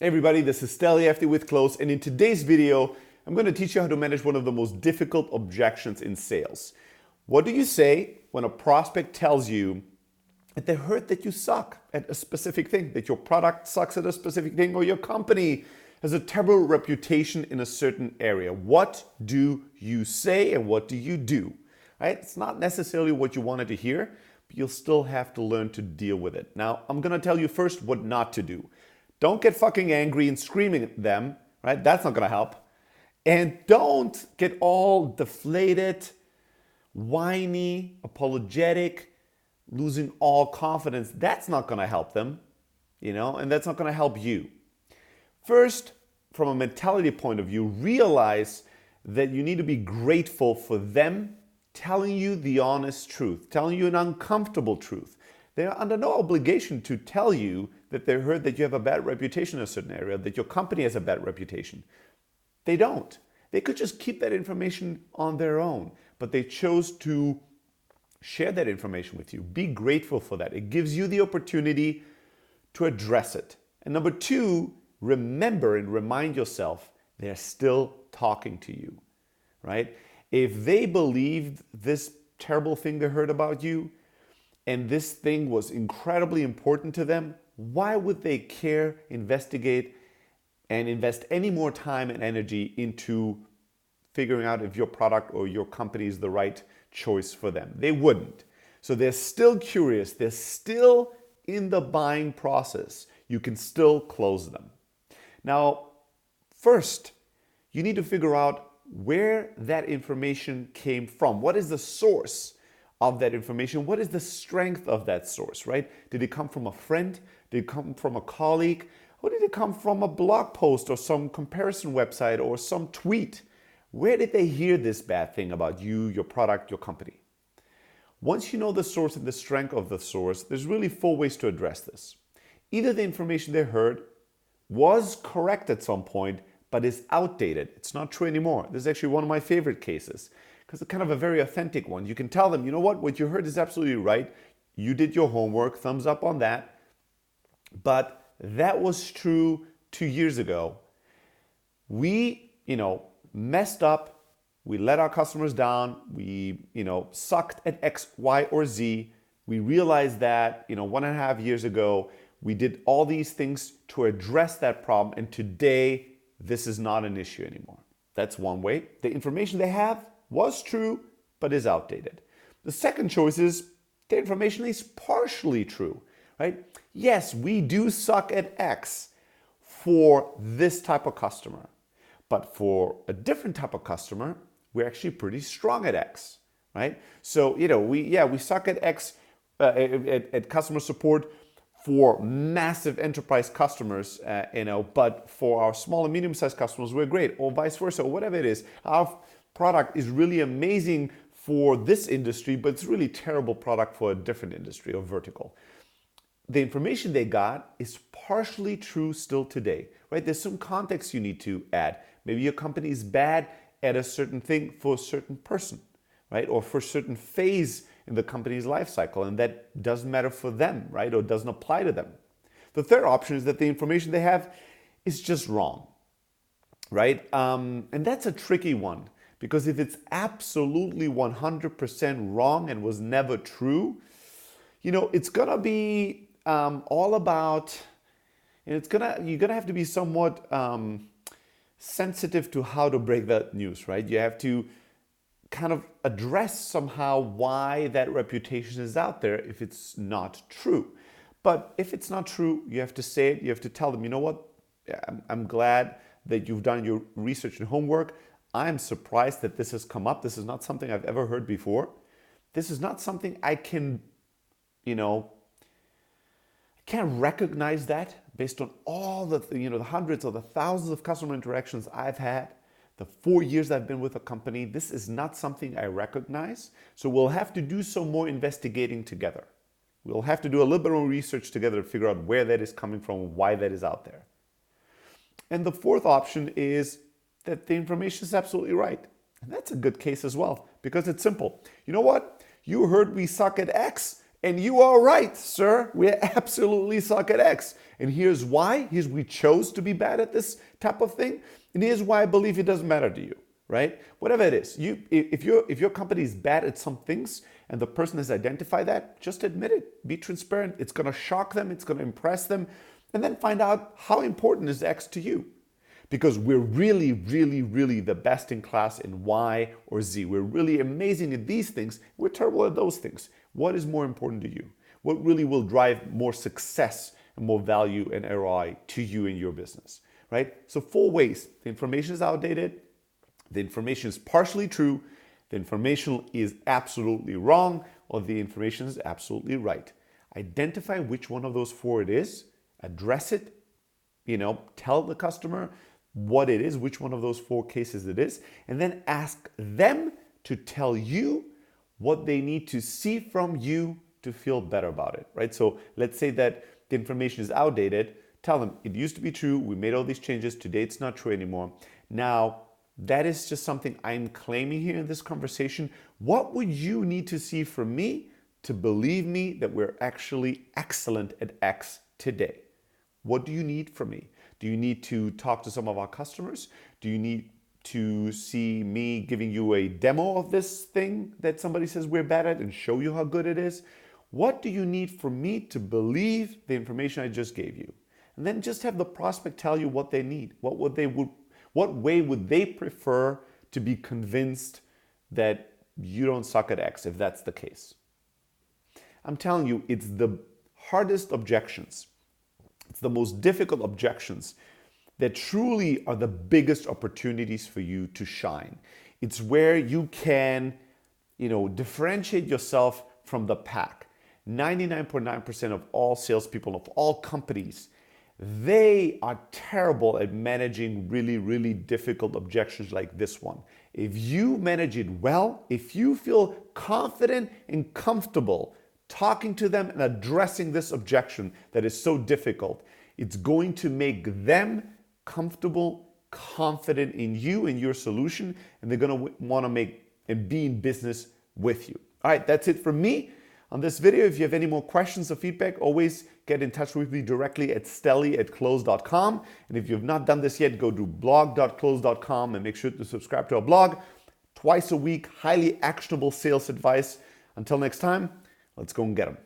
Hey everybody, this is Steliefty with Close, and in today's video, I'm going to teach you how to manage one of the most difficult objections in sales. What do you say when a prospect tells you that they heard that you suck at a specific thing, that your product sucks at a specific thing, or your company has a terrible reputation in a certain area? What do you say and what do you do? Right? It's not necessarily what you wanted to hear, but you'll still have to learn to deal with it. Now, I'm going to tell you first what not to do. Don't get fucking angry and screaming at them, right? That's not gonna help. And don't get all deflated, whiny, apologetic, losing all confidence. That's not gonna help them, and that's not gonna help you. First, from a mentality point of view, realize that you need to be grateful for them telling you the honest truth, telling you an uncomfortable truth. They are under no obligation to tell you that they heard that you have a bad reputation in a certain area, that your company has a bad reputation. They don't. They could just keep that information on their own, but they chose to share that information with you. Be grateful for that. It gives you the opportunity to address it. And number two, remember and remind yourself they're still talking to you, right? If they believed this terrible thing they heard about you, and this thing was incredibly important to them, why would they care, investigate, and invest any more time and energy into figuring out if your product or your company is the right choice for them? They wouldn't. So they're still curious. They're still in the buying process. You can still close them. Now, first, you need to figure out where that information came from. What is the source of that information? What is the strength of that source, right? Did it come from a friend? Did it come from a colleague? Or did it come from a blog post or some comparison website or some tweet? Where did they hear this bad thing about you, your product, your company? Once you know the source and the strength of the source, there's really four ways to address this. Either the information they heard was correct at some point, but is outdated. It's not true anymore. This is actually one of my favorite cases, because it's kind of a very authentic one. You can tell them, you know what you heard is absolutely right. You did your homework, thumbs up on that. But that was true 2 years ago. We, messed up. We let our customers down. We, sucked at X, Y, or Z. We realized that, 1.5 years ago, we did all these things to address that problem. And today, this is not an issue anymore. That's one way. The information they have was true, but is outdated. The second choice is the information is partially true, right? Yes, we do suck at X for this type of customer, but for a different type of customer, we're actually pretty strong at X, right? So, we suck at X at customer support for massive enterprise customers, but for our small and medium-sized customers, we're great, or vice versa, or whatever it is. Our product is really amazing for this industry, but it's really terrible product for a different industry or vertical. The information they got is partially true still today, right? There's some context you need to add. Maybe your company is bad at a certain thing for a certain person, right? Or for a certain phase in the company's life cycle, and that doesn't matter for them, right? Or doesn't apply to them. The third option is that the information they have is just wrong, right? And that's a tricky one. Because if it's absolutely 100% wrong and was never true, it's gonna be all about, you're gonna have to be somewhat sensitive to how to break that news, right? You have to kind of address somehow why that reputation is out there if it's not true. But if it's not true, you have to say it. You have to tell them, you know what? I'm glad that you've done your research and homework. I'm surprised that this has come up. This is not something I've ever heard before. This is not something I can, I can't recognize that based on all the hundreds or the thousands of customer interactions I've had, the 4 years I've been with a company. This is not something I recognize. So we'll have to do some more investigating together. We'll have to do a little bit more research together to figure out where that is coming from, why that is out there. And the fourth option is that the information is absolutely right. And that's a good case as well, because it's simple. You know what? You heard we suck at X, And you are right, sir. We absolutely suck at X. And here's why. Here's we chose to be bad at this type of thing. And here's why I believe it doesn't matter to you, right? Whatever it is, if your company is bad at some things and the person has identified that, just admit it. Be transparent. It's going to shock them. It's going to impress them. And then find out how important is X to you. Because we're really, really, really the best in class in Y or Z. We're really amazing at these things. We're terrible at those things. What is more important to you? What really will drive more success and more value and ROI to you in your business, right? So 4 ways. The information is outdated. The information is partially true. The information is absolutely wrong, or the information is absolutely right. Identify which one of those 4 it is. Address it. Tell the customer what it is, which one of those 4 cases it is, and then ask them to tell you what they need to see from you to feel better about it, right? So let's say that the information is outdated. Tell them it used to be true. We made all these changes. Today it's not true anymore. Now, that is just something I'm claiming here in this conversation. What would you need to see from me to believe me that we're actually excellent at X today? What do you need from me? Do you need to talk to some of our customers? Do you need to see me giving you a demo of this thing that somebody says we're bad at and show you how good it is? What do you need from me to believe the information I just gave you? And then just have the prospect tell you what they need. What way would they prefer to be convinced that you don't suck at X, if that's the case? I'm telling you, it's the hardest objections. It's the most difficult objections that truly are the biggest opportunities for you to shine. It's where you can, differentiate yourself from the pack. 99.9% of all salespeople of all companies, they are terrible at managing really, really difficult objections like this one. If you manage it well, if you feel confident and comfortable talking to them and addressing this objection that is so difficult, it's going to make them comfortable, confident in you and your solution, and they're going to want to make and be in business with you. All right, that's it from me on this video. If you have any more questions or feedback, always get in touch with me directly at stelly@close.com. And if you've not done this yet, go to blog.close.com and make sure to subscribe to our blog. Twice a week, highly actionable sales advice. Until next time, let's go and get them.